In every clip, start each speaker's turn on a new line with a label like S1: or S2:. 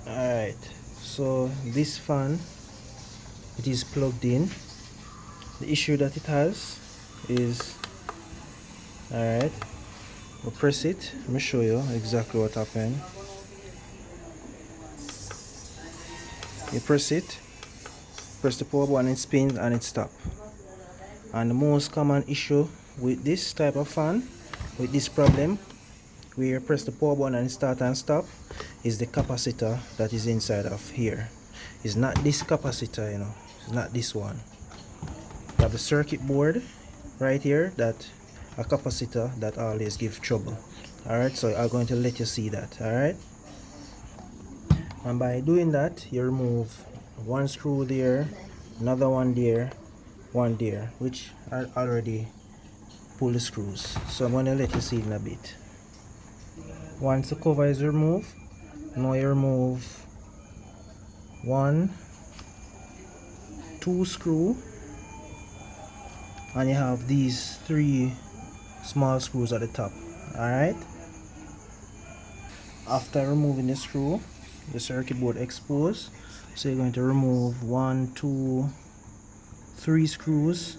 S1: Alright, so this fan, it is plugged in. The issue that it has is, alright, we'll press it. Let me show you exactly what happened. You press it, press the power button, it spins and it stops. And the most common issue with this type of fan, with this problem, where you press the power button and start and stop, is the capacitor that is inside of here. It's not this capacitor, you know, it's not this one. You have the circuit board right here, that a capacitor that always gives trouble. Alright, so I'm going to let you see that. Alright, and by doing that, you remove one screw there, another one there, one there, which are already pull the screws. So I'm going to let you see it in a bit. Once the cover is removed, now you remove 1, 2 screw, and you have these 3 small screws at the top. Alright, after removing the screw, the circuit board exposed, so you're going to remove 1, 2, 3 screws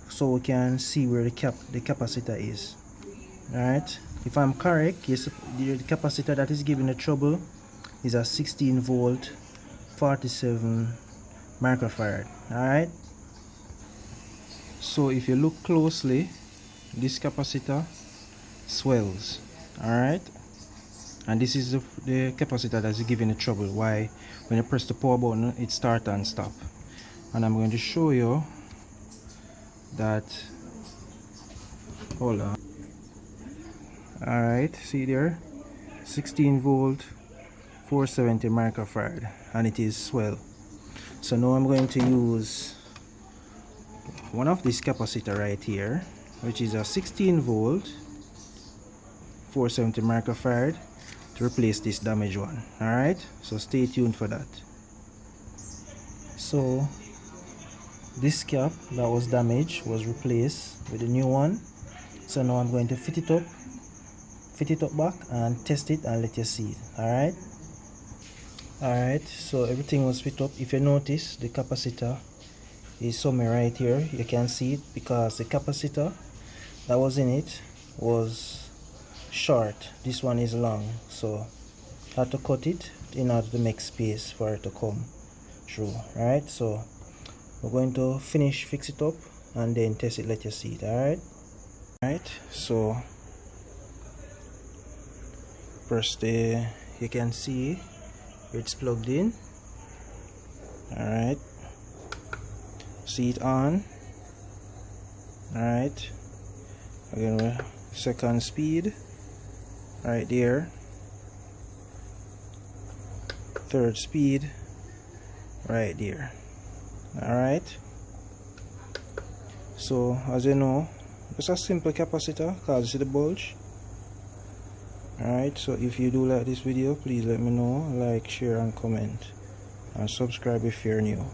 S1: so we can see where the capacitor is. Alright, if I'm correct, yes, the capacitor that is giving the trouble is a 16 volt 47 microfarad. Alright, so if you look closely, this capacitor swells. Alright, and this is the capacitor that's giving the trouble, why when you press the power button it starts and stop. And I'm going to show you that. Hold on. Alright, see there, 16 volt 470 microfarad, and it is swell. So now I'm going to use one of this capacitor right here, which is a 16 volt 470 microfarad, to replace this damaged one. Alright, so stay tuned for that. So this cap that was damaged was replaced with a new one. So now I'm going to fit it up back and test it and let you see it. Alright, so everything was fit up. If you notice, the capacitor is somewhere right here. You can see it because the capacitor that was in it was short. This one is long, so I had to cut it in order to make space for it to come through. Alright, so we're going to fix it up and then test it, let you see it. Alright, so first you can see it's plugged in. Alright, see it on. Alright, again, second speed right there, third speed right there. Alright, so as you know, it's a simple capacitor because you see the bulge. Alright, so if you do like this video, please let me know, like, share and comment, and subscribe if you're new.